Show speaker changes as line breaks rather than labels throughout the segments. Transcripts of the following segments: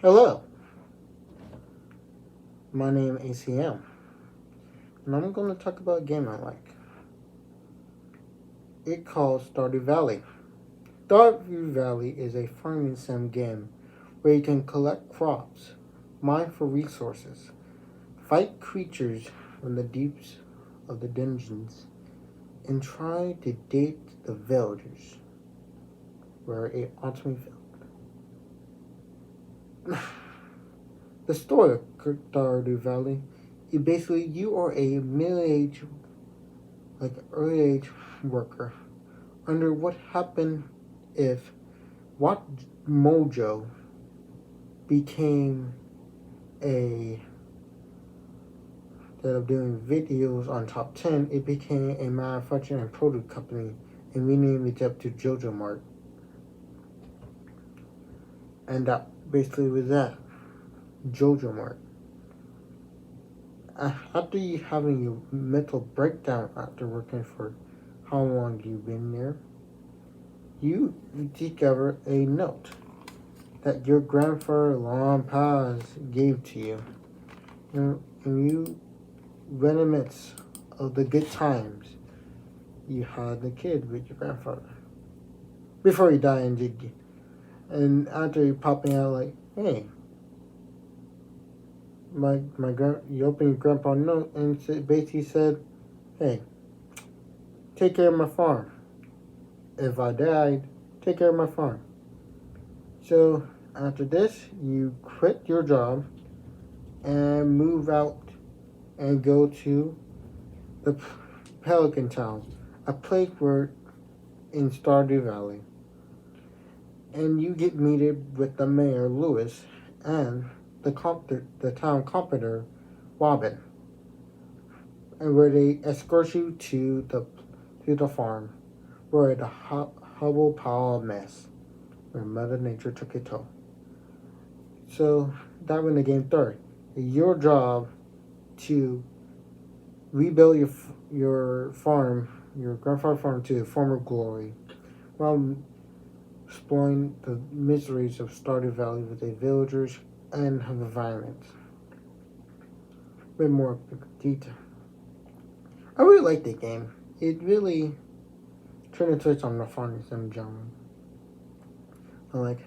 Hello, my name is ACM, and I'm going to talk about a game I like. It calls Stardrew Valley. Stardrew Valley is a farming sim game where you can collect crops, mine for resources, fight creatures from the deeps of the dungeons, and try to date the villagers where it ultimately failed. The story of Stardrew Valley is basically you are a middle-aged, early age worker. Under what happened if What Mojo became a instead of doing videos on top 10, it became a manufacturing and produce company and renamed it up to Jojo Mart. And that basically was that. Jojo Mart. After you having your mental breakdown after working for how long you've been there, you discover a note that your grandfather long past gave to you. And you reminisce of the good times you had a kid with your grandfather. Before he died and did. And after he popping out like, hey, you open your grandpa note and basically said, hey, take care of my farm. If I died, take care of my farm. So after this, you quit your job and move out and go to the Pelican Town, a place where in Stardrew Valley. And you get meted with the mayor, Lewis, and the town carpenter, Robin, and where they escort you to the farm, where the hubble pile of mess, where Mother Nature took it toll. So that when the game started, your job to rebuild your farm, your grandfather farm, to former glory, while exploring the miseries of Stardew Valley with the villagers and the environment. With more detail. I really like the game. It really turned into its own farming sim genre. I like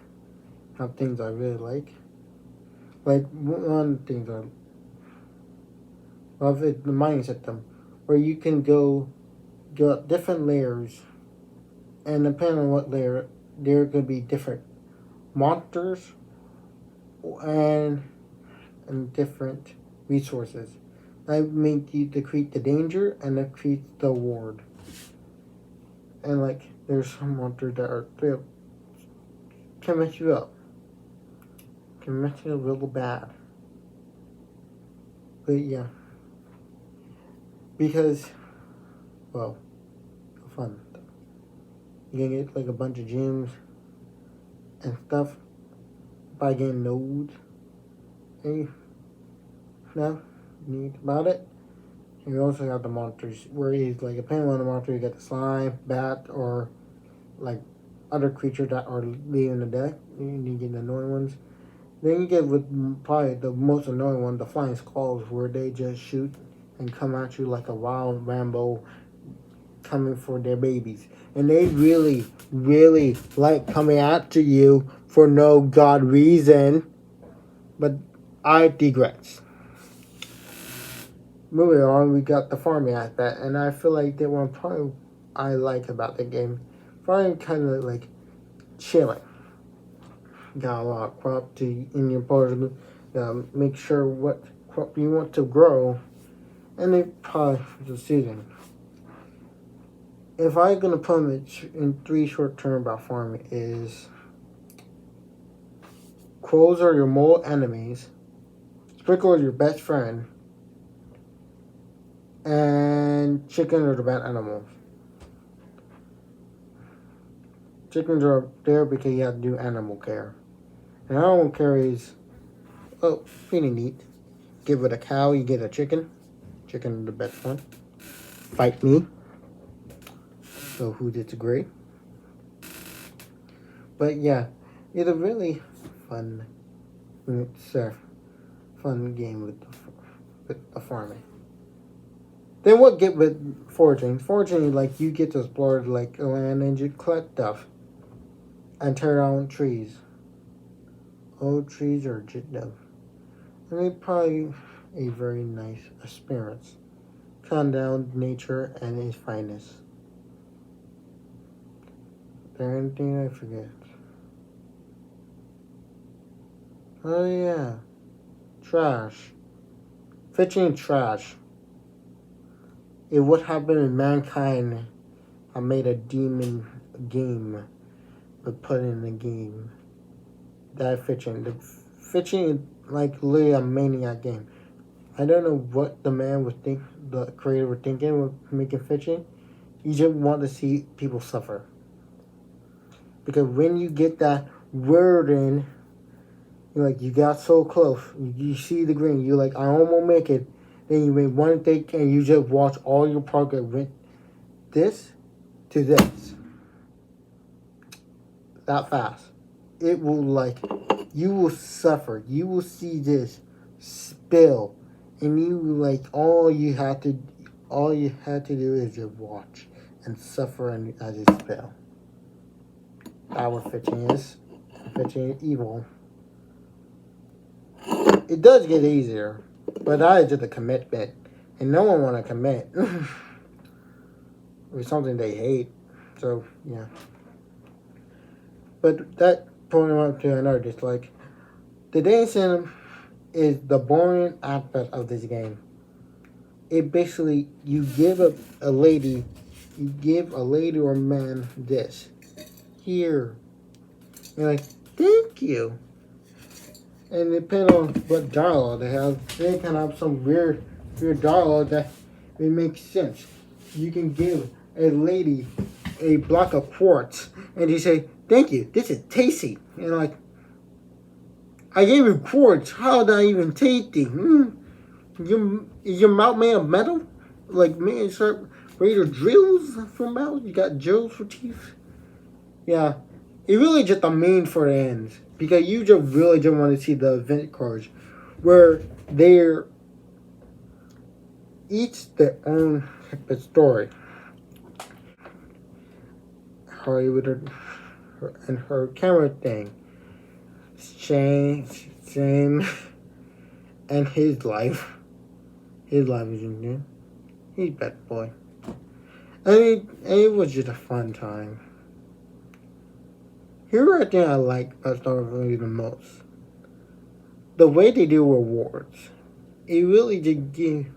how things I really like. Like one of the things I love it, the mining system, where you can go up different layers, and depending on what layer, there could be different monsters and different resources. I mean to decrease the danger and decrease the ward. And there's some monsters that can mess you up. Can mess you up real bad. But yeah. Because, well, fun. You can get a bunch of gems and stuff by getting nodes. And neat about it. And you also have the monsters where he's depending on the monster, you get the slime, bat, or other creatures that are leaving the deck. You get the annoying ones. Then you get with probably the most annoying one, the flying skulls, where they just shoot and come at you like a wild Rambo coming for their babies. And they really, really like coming after you for no god reason. But I digress. Moving on, we got the farming aspect, and I feel like that one part I like about the game. Farming kind of chilling. Got a lot of crop in your portfolio. Make sure what crop you want to grow, and they probably the season. If I'm gonna put them in 3 short term about farming is crows are your mortal enemies, sprinkle are your best friend, and chickens are the bad animals. Chickens are there because you have to do animal care. And animal care is, pretty neat. Give it a cow, you get a chicken. Chicken is the best one. Fight me. So who disagree? But yeah, it's a really fun It's a fun game with the farming. Then what get with foraging? Foraging, like, you get to explore, like, land and you collect stuff and tear down trees. Old trees are just done. And it's probably a very nice experience. Calm down nature and its finest. Is there anything I forget? Oh yeah. Trash. Fetching trash. It would happen if mankind had made a demon game, but put in the game. That fetching. The fetching is like literally a maniac game. I don't know what the man would think, the creator was thinking with making fetching. You just want to see people suffer. Because when you get that word in, you're like, you got so close. You see the green. You're like, I almost make it. Then you make one thing and you just watch all your progress went this to this. That fast. It will like, you will suffer. You will see this spill. And you like, all you had to do is just watch and suffer and as it spill. That what fetching is. Fetching is evil. It does get easier, but that is just a commitment, and no one want to commit with something they hate. So yeah, but that point out to another, just like the dancing is the boring aspect of this game. It basically you give a lady or man this here. You're like, thank you. And depending on what dialogue they have, they can have some weird dialogue that it makes sense. You can give a lady a block of quartz, and you say, "Thank you. This is tasty." And like, I gave you quartz. How that even tasty? Is your mouth made of metal? Like, man, start ready drills for mouth. You got drills for teeth. Yeah. It really just a mean for the ends. Because you just really just want to see the event cards where they're each their own type of story. Harley with her camera thing. Shane and his life. His life is in there. He's bad boy. I mean, it was just a fun time. Here I think I like about Stardrew Valley the most. The way they do rewards. It really did give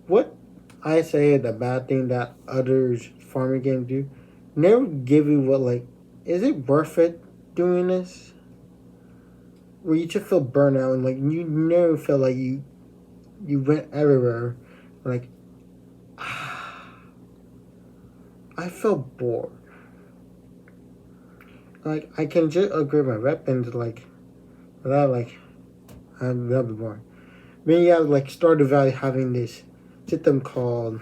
what I say is the bad thing that others farming games do. Never give you what like, is it worth it doing this? Where you just feel burnt out and like you never feel like you went everywhere. Like I felt bored. Like, I can just upgrade my weapons, like, without, like, that'll be boring. Then you have, like, Stardrew Valley having this system called,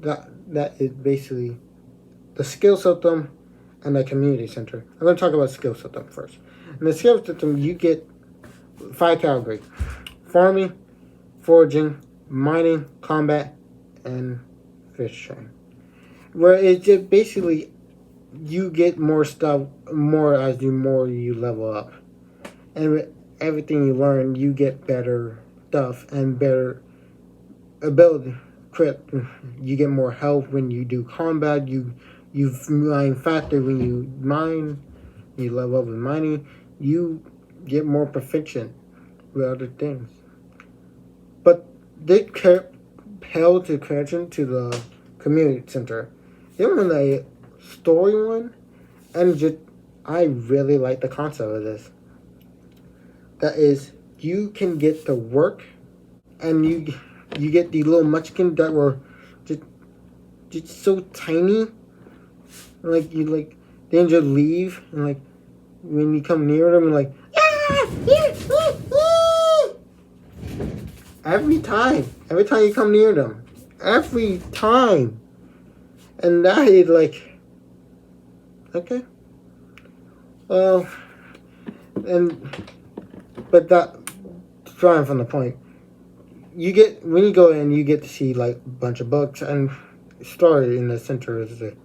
that is basically the skill system and the community center. I'm going to talk about skill system first. In the skill system, you get 5 categories. Farming, foraging, mining, combat, and fishing. Where it's just basically you get more stuff more as you level up, and with everything you learn you get better stuff and better ability. You get more health when you do combat. You mine faster when you mine. You level up with mining. You get more proficient with other things. But they held to attention to the community center. They were a story one, and just I really like the concept of this. That is, you can get to work, and you get the little munchkins that were just so tiny, like you like they just leave, and like when you come near them, you're like every time you come near them, every time, and that is like. Okay. Well, and but that drawing from the point, you get when you go in, you get to see like a bunch of books, and story in the center is the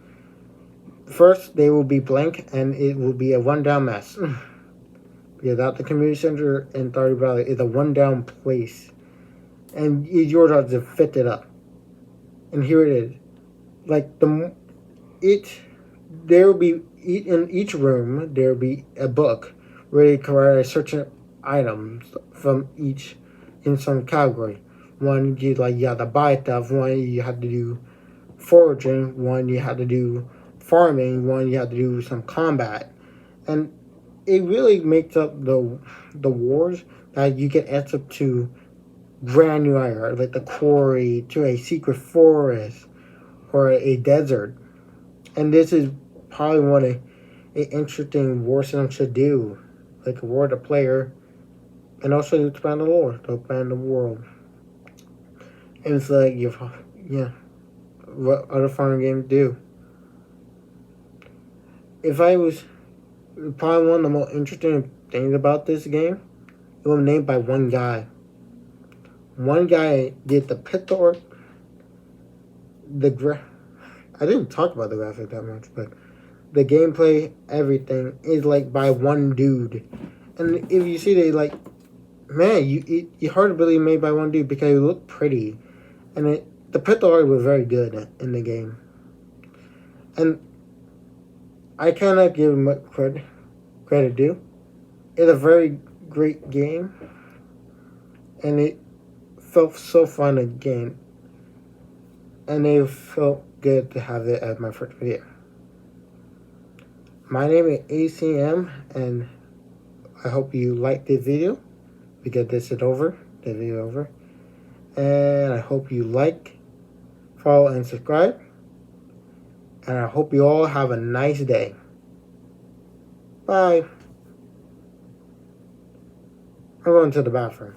first they will be blank, and it will be a one-down mess. Because out the community center in Stardrew Valley is a one-down place, and it's your job to fit it up. And here it is, like there will be in each room there will be a book where you can write certain items from each in some category. One you have to buy stuff. One you have to do foraging. One you have to do farming. One you have to do some combat, and it really makes up the wars that you get adds up to brand new area, like the quarry to a secret forest or a desert. And this is probably one of an interesting war system should do, like reward the player, and also to expand the lore, to expand the world. And it's like what other farming games do. If I was probably one of the most interesting things about this game, it was named by one guy. One guy did the picture, I didn't talk about the graphic that much, but the gameplay, everything is like by one dude. And if you see it, like, man, you hard to believe made by one dude because it looked pretty, and the picture art was very good in the game. And I cannot give him much credit due. It's a very great game, and it felt so fun again, and it felt good to have it as my first video. My name is ACM, and I hope you liked this video because this is over, the video over, and I hope you like, follow, and subscribe, and I hope you all have a nice day. Bye. I'm going to the bathroom.